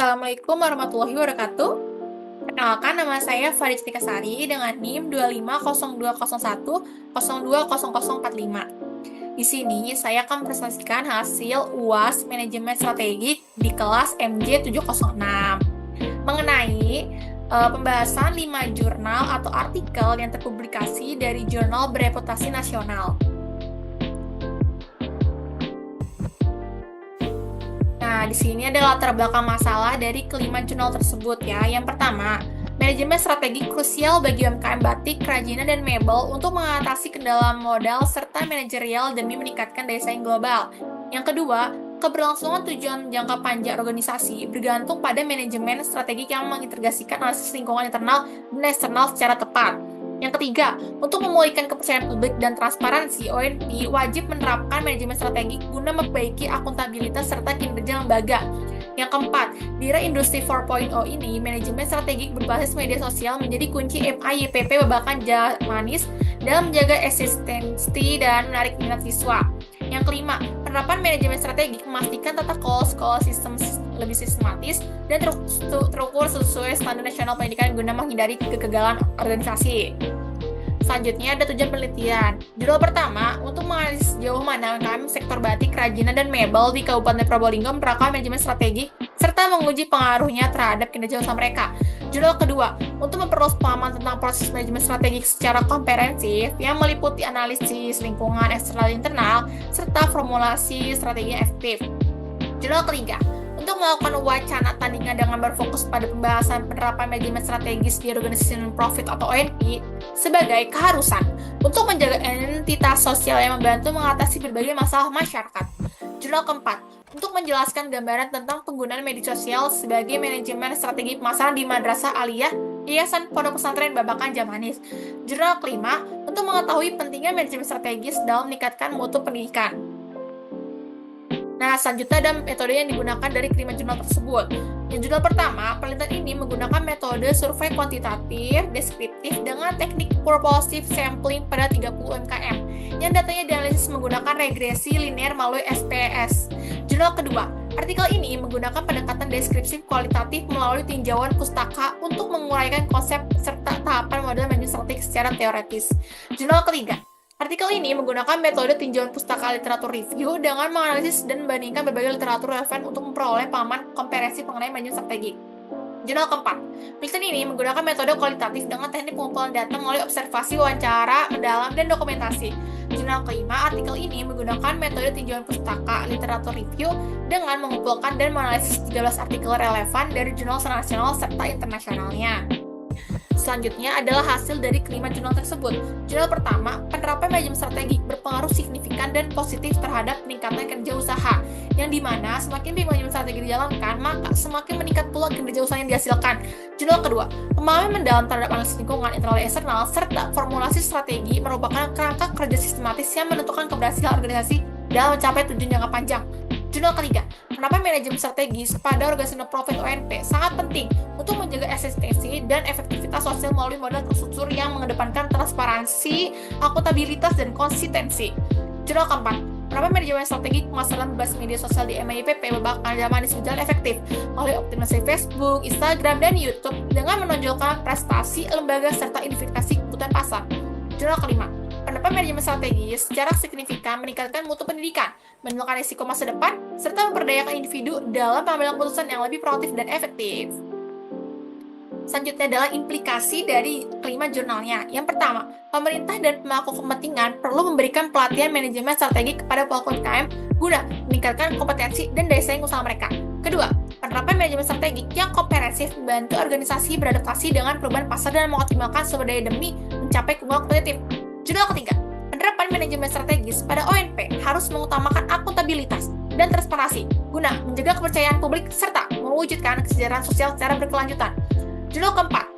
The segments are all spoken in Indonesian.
Assalamualaikum warahmatullahi wabarakatuh. Perkenalkan, nama saya Farid Sari dengan NIM 250201020045. Di sini saya akan presentasikan hasil UAS Manajemen Strategik di kelas MJ 706 mengenai pembahasan 5 jurnal atau artikel yang terpublikasi dari jurnal bereputasi nasional. Nah, di sini ada latar belakang masalah dari kelima jurnal tersebut ya. Yang pertama, manajemen strategi krusial bagi UMKM batik, kerajinan, dan mebel untuk mengatasi kendala modal serta manajerial demi meningkatkan daya saing global. Yang kedua, keberlangsungan tujuan jangka panjang organisasi bergantung pada manajemen strategik yang mengintegrasikan analisis lingkungan internal dan eksternal secara tepat. Yang ketiga, untuk memulihkan kepercayaan publik dan transparansi, ONP wajib menerapkan manajemen strategik guna memperbaiki akuntabilitas serta kinerja lembaga. Yang keempat, di era industri 4.0 ini, manajemen strategik berbasis media sosial menjadi kunci MIYPP babakan Jamanis dalam menjaga eksistensi dan menarik minat siswa. Yang kelima, penerapan manajemen strategik memastikan tata kelola sekolah sistem lebih sistematis dan terukur sesuai standar nasional pendidikan guna menghindari kegagalan organisasi. Selanjutnya ada tujuan penelitian. Judul pertama, untuk menganalisis sejauh mana UMKM sektor batik, kerajinan, dan mebel di Kabupaten Probolinggo menerapkan manajemen strategi serta menguji pengaruhnya terhadap kinerja usaha mereka. Judul kedua, untuk memperluas pemahaman tentang proses manajemen strategik secara komprehensif yang meliputi analisis lingkungan eksternal dan internal serta formulasi strategi yang efektif. Judul ketiga, untuk melakukan wacana tandingan dengan berfokus pada pembahasan penerapan manajemen strategis di organisasi non-profit atau ONP sebagai keharusan untuk menjaga entitas sosial yang membantu mengatasi berbagai masalah masyarakat. Jurnal keempat, untuk menjelaskan gambaran tentang penggunaan media sosial sebagai manajemen strategi pemasaran di Madrasah Aliyah Yayasan Pondok Pesantren Babakan Jamanis. Jurnal kelima, untuk mengetahui pentingnya manajemen strategis dalam meningkatkan mutu pendidikan. Nah, selanjutnya ada metode yang digunakan dari kelima jurnal tersebut. Yang jurnal pertama, penelitian ini menggunakan metode survei kuantitatif deskriptif dengan teknik purposive sampling pada 30 UMKM, yang datanya dianalisis menggunakan regresi linear melalui SPS. Jurnal kedua, artikel ini menggunakan pendekatan deskripsi kualitatif melalui tinjauan pustaka untuk menguraikan konsep serta tahapan model manajemen strategik secara teoretis. Jurnal ketiga, artikel ini menggunakan metode tinjauan pustaka literatur review dengan menganalisis dan membandingkan berbagai literatur relevan untuk memperoleh pemahaman komparasi mengenai manajemen strategi. Jurnal keempat, penelitian ini menggunakan metode kualitatif dengan teknik pengumpulan data melalui observasi, wawancara, mendalam, dan dokumentasi. Jurnal kelima, artikel ini menggunakan metode tinjauan pustaka literatur review dengan mengumpulkan dan menganalisis 13 artikel relevan dari jurnal nasional serta internasionalnya. Selanjutnya adalah hasil dari kelima jurnal tersebut. Jurnal pertama, penerapan manajemen strategi berpengaruh signifikan dan positif terhadap peningkatan kinerja usaha, yang dimana semakin baik manajemen strategi dijalankan, maka semakin meningkat pula kinerja usaha yang dihasilkan. Jurnal kedua, pemahaman mendalam terhadap analisis lingkungan internal dan eksternal serta formulasi strategi merupakan kerangka kerja sistematis yang menentukan keberhasilan organisasi dalam mencapai tujuan jangka panjang. Jurnal ketiga, penerapan manajemen strategis pada organisasi non-profit ONP sangat penting untuk menjaga eksistensi dan efektivitas sosial melalui model terstruktur yang mengedepankan transparansi, akuntabilitas, dan konsistensi. Jurnal keempat, penerapan manajemen strategi pemasaran berbasis media sosial di MIYPP Babakan Jamanis berjalan efektif oleh optimasi Facebook, Instagram, dan YouTube dengan menonjolkan prestasi lembaga serta identifikasi kebutuhan pasar. Jurnal kelima, penerapan manajemen strategis secara signifikan meningkatkan mutu pendidikan, menurunkan risiko masa depan, serta memperdayakan individu dalam pengambilan keputusan yang lebih proaktif dan efektif. Selanjutnya adalah implikasi dari kelima jurnalnya. Yang pertama, pemerintah dan pemangku kepentingan perlu memberikan pelatihan manajemen strategi kepada pelaku UMKM guna meningkatkan kompetensi dan daya saing usaha mereka. Kedua, penerapan manajemen strategi yang komprehensif membantu organisasi beradaptasi dengan perubahan pasar dan mengoptimalkan sumber daya demi mencapai keunggulan kompetitif. Jurnal ketiga, penerapan manajemen strategis pada ONP harus mengutamakan akuntabilitas dan transparansi guna menjaga kepercayaan publik serta mewujudkan kesejahteraan sosial secara berkelanjutan. Jurnal keempat,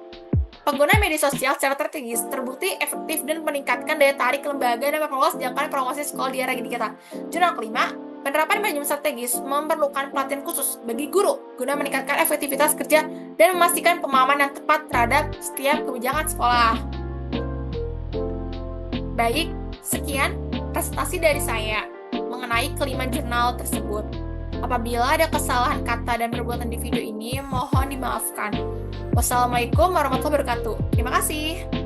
penggunaan media sosial secara strategis terbukti efektif dan meningkatkan daya tarik lembaga dan memperluas jangkauan promosi sekolah di era digital. Jurnal kelima, penerapan manajemen strategis memerlukan pelatihan khusus bagi guru guna meningkatkan efektivitas kerja dan memastikan pemahaman yang tepat terhadap setiap kebijakan sekolah. Baik, sekian presentasi dari saya mengenai kelima jurnal tersebut. Apabila ada kesalahan kata dan perbuatan di video ini, mohon dimaafkan. Wassalamualaikum warahmatullahi wabarakatuh. Terima kasih.